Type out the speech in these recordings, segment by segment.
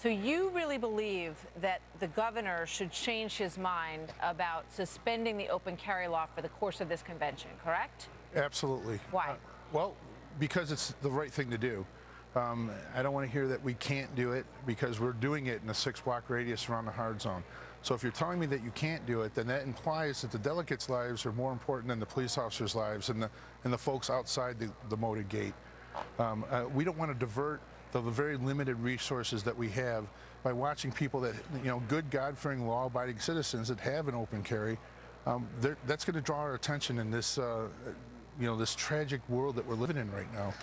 So you really believe that the governor should change his mind about suspending the open carry law for the course of this convention, correct? Absolutely. Why? Well, because it's the right thing to do. I don't want to hear that we can't do it because we're doing it in a 6-block radius around the hard zone. So if you're telling me that you can't do it, then that implies that the delegates' lives are more important than the police officers' lives and the folks outside the moated gate. We don't want to divert the very limited resources that we have by watching people that, good God-fearing, law-abiding citizens that have an open carry. That's going to draw our attention in this, this tragic world that we're living in right now.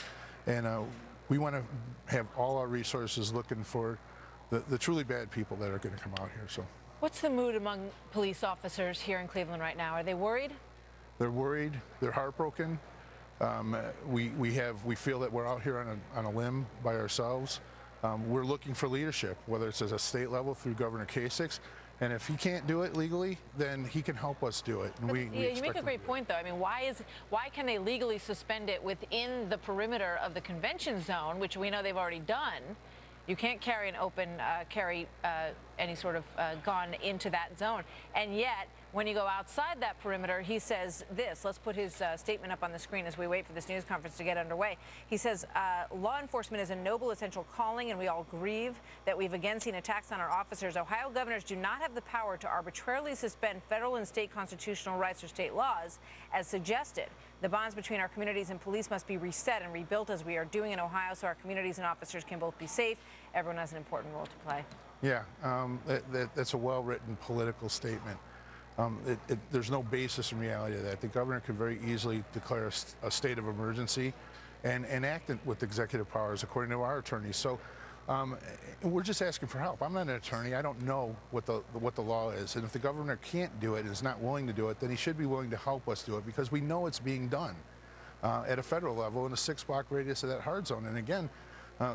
And we want to have all our resources looking for the truly bad people that are going to come out here. So, what's the mood among police officers here in Cleveland right now? Are they worried? They're worried. They're heartbroken. We feel that we're out here on a limb by ourselves. We're looking for leadership, whether it's at a state level through Governor Kasich, and if he can't do it legally, then he can help us do it. And you make a great point, though. I mean, why can they legally suspend it within the perimeter of the convention zone, which we know they've already done? You can't carry an open any sort of gun into that zone. And yet, when you go outside that perimeter, he says this. Let's put his statement up on the screen as we wait for this news conference to get underway. He says, law enforcement is a noble, essential calling, and we all grieve that we've again seen attacks on our officers. Ohio governors do not have the power to arbitrarily suspend federal and state constitutional rights or state laws, as suggested. The bonds between our communities and police must be reset and rebuilt as we are doing in Ohio so our communities and officers can both be safe. Everyone has an important role to play. Yeah, that's a well-written political statement. There's no basis in reality to that. The governor could very easily declare a state of emergency and act with executive powers, according to our attorneys. So we're just asking for help. I'm not an attorney. I don't know what the law is. And if the governor can't do it and is not willing to do it, then he should be willing to help us do it because we know it's being done at a federal level in a 6-block radius of that hard zone. And again,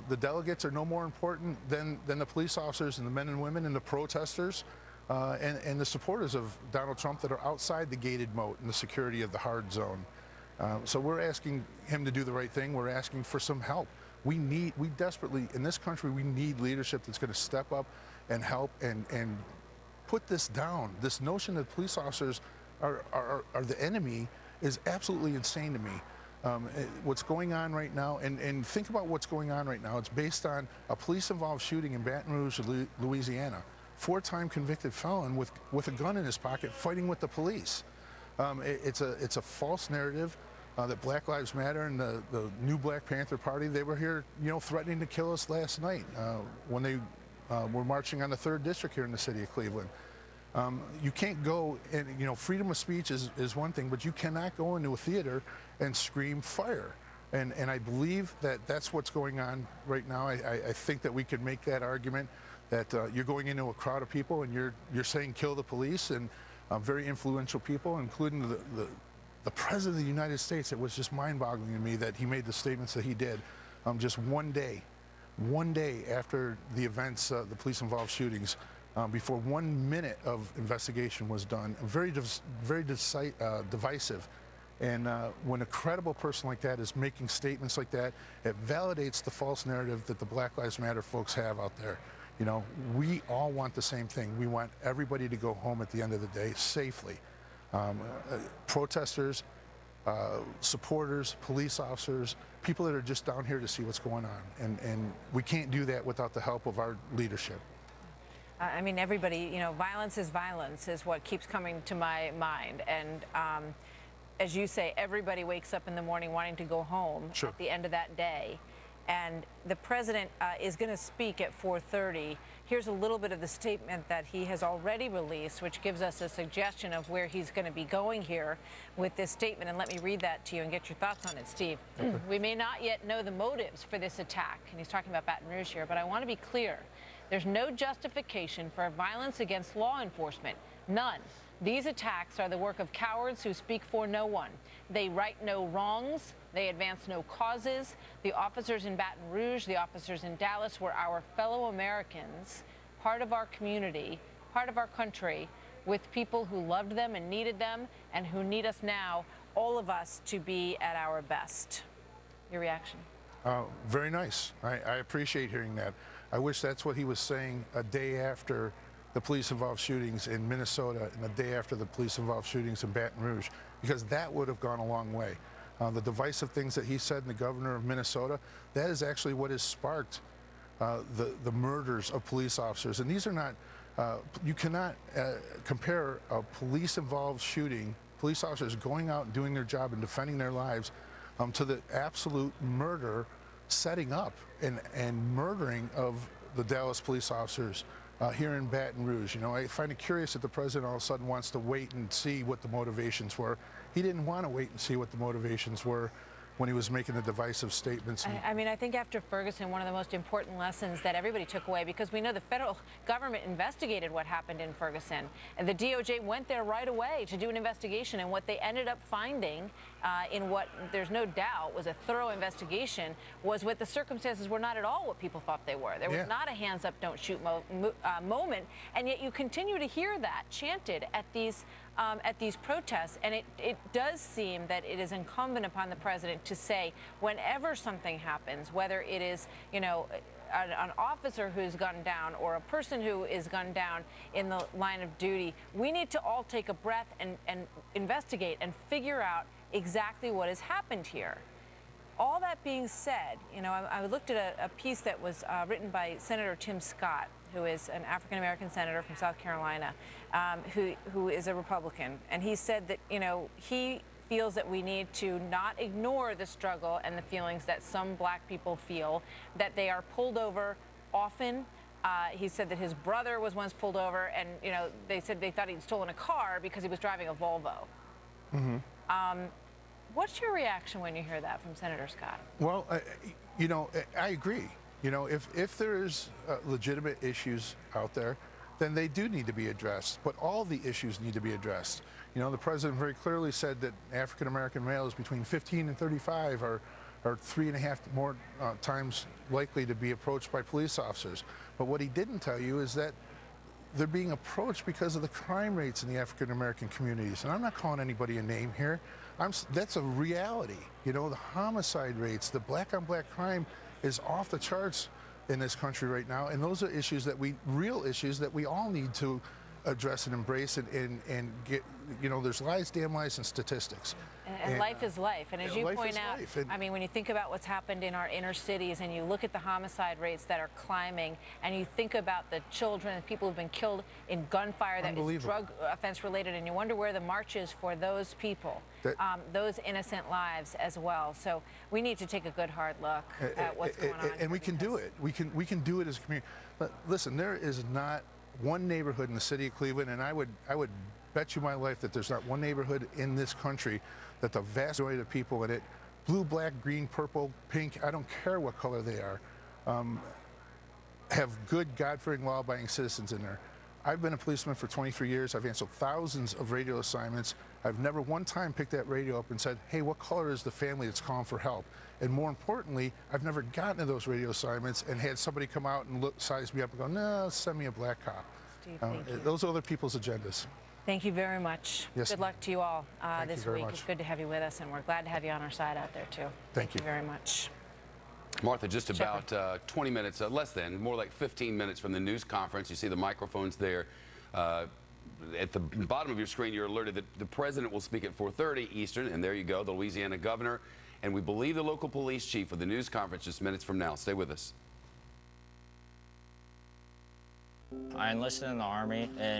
the delegates are no more important than the police officers and the men and women and the protesters and the supporters of Donald Trump that are outside the gated moat and the security of the hard zone. So we're asking him to do the right thing. We're asking for some help. We desperately, in this country, we need leadership that's going to step up and help and put this down. This notion that police officers are the enemy is absolutely insane to me. What's going on right now, and think about what's going on right now. It's based on a police-involved shooting in Baton Rouge, Louisiana. 4-time convicted felon with a gun in his pocket fighting with the police. It's a false narrative that Black Lives Matter and the new Black Panther Party, they were here, threatening to kill us last night when they were marching on the 3rd District here in the city of Cleveland. You can't go, and freedom of speech is one thing, but you cannot go into a theater and scream fire. And I believe that that's what's going on right now. I think that we could make that argument that you're going into a crowd of people and you're saying kill the police, and very influential people, including the President of the United States. It was just mind-boggling to me that he made the statements that he did just one day after the events, the police-involved shootings, before 1 minute of investigation was done. Very divisive. And when a credible person like that is making statements like that, it validates the false narrative that the Black Lives Matter folks have out there. We all want the same thing. We want everybody to go home at the end of the day safely. Protesters, supporters, police officers, people that are just down here to see what's going on. And we can't do that without the help of our leadership. I mean, everybody, violence is what keeps coming to my mind. And as you say, everybody wakes up in the morning wanting to go home at the end of that day. And the president is going to speak at 4:30. Here's a little bit of the statement that he has already released, which gives us a suggestion of where he's going to be going here with this statement. And let me read that to you and get your thoughts on it, Steve. We may not yet know the motives for this attack, and he's talking about Baton Rouge here, but I want to be clear. There's no justification for violence against law enforcement. None. These attacks are the work of cowards who speak for no one. They right no wrongs. They advance no causes. The officers in Baton Rouge, the officers in Dallas were our fellow Americans, part of our community, part of our country, with people who loved them and needed them and who need us now, all of us, to be at our best. Your reaction? Very nice. I appreciate hearing that. I wish that's what he was saying a day after the police-involved shootings in Minnesota and the day after the police-involved shootings in Baton Rouge, because that would have gone a long way. The divisive things that he said, and the governor of Minnesota, that is actually what has sparked the murders of police officers. And these are not, you cannot compare a police-involved shooting, police officers going out and doing their job and defending their lives, to the absolute murder, setting up and murdering of the Dallas police officers here in Baton Rouge. You know, I find it curious that the president all of a sudden wants to wait and see what the motivations were. He didn't want to wait and see what the motivations were when he was making the divisive statements. I mean, I think after Ferguson, one of the most important lessons that everybody took away, because we know the federal government investigated what happened in Ferguson, and the DOJ went there right away to do an investigation, and what they ended up finding in what there's no doubt was a thorough investigation was what the circumstances were not at all what people thought they were. There was not a hands up, don't shoot moment, and yet you continue to hear that chanted at these protests, and it does seem that it is incumbent upon the president to say, whenever something happens, whether it is, you know, an officer who's gunned down or a person who is gunned down in the line of duty, we need to all take a breath and investigate and figure out exactly what has happened here. All that being said, you know, I looked at a piece that was written by Senator Tim Scott, who is an African-American senator from South Carolina, who is a Republican. And he said that, you know, he feels that we need to not ignore the struggle and the feelings that some black people feel, that they are pulled over often. He said that his brother was once pulled over, and, you know, they said they thought he'd stolen a car because he was driving a Volvo. What's your reaction when you hear that from Senator Scott? Well, you know, I agree. You know, if there's legitimate issues out there, then they do need to be addressed. But all the issues need to be addressed. You know, the president very clearly said that African-American males between 15 and 35 are 3.5 more times likely to be approached by police officers. But what he didn't tell you is that they're being approached because of the crime rates in the African-American communities. And I'm not calling anybody a name here. That's a reality. You know, the homicide rates, the black-on-black crime is off the charts in this country right now. And those are issues that real issues that we all need to address and embrace and get, you know, there's lies, damn lies, and statistics. And life is life. And as you point out, and, I mean, when you think about what's happened in our inner cities and you look at the homicide rates that are climbing, and you think about the children and people who've been killed in gunfire that is drug offense related, and you wonder where the march is for those people, those innocent lives as well. So we need to take a good hard look at what's going on. And we can do it. We can do it as a community. But listen, there is not one neighborhood in the city of Cleveland, and I would bet you my life that there's not one neighborhood in this country that the vast majority of people in it, blue, black, green, purple, pink, I don't care what color they are, have good, God-fearing, law-abiding citizens in there. I've been a policeman for 23 years. I've answered thousands of radio assignments. I've never one time picked that radio up and said, hey, what color is the family that's calling for help? And more importantly, I've never gotten to those radio assignments and had somebody come out and size me up and go, no, send me a black cop. Steve, thank you. Those are other people's agendas. Thank you very much. Yes, good luck to you all this week. Much. It's good to have you with us, and we're glad to have you on our side out there, too. Thank you very much. Martha, just about 20 minutes, less than, more like 15 minutes from the news conference. You see the microphones there. At the bottom of your screen, you're alerted that the president will speak at 4:30 Eastern, and there you go, the Louisiana governor, and we believe the local police chief for the news conference just minutes from now. Stay with us. I enlisted in the Army, and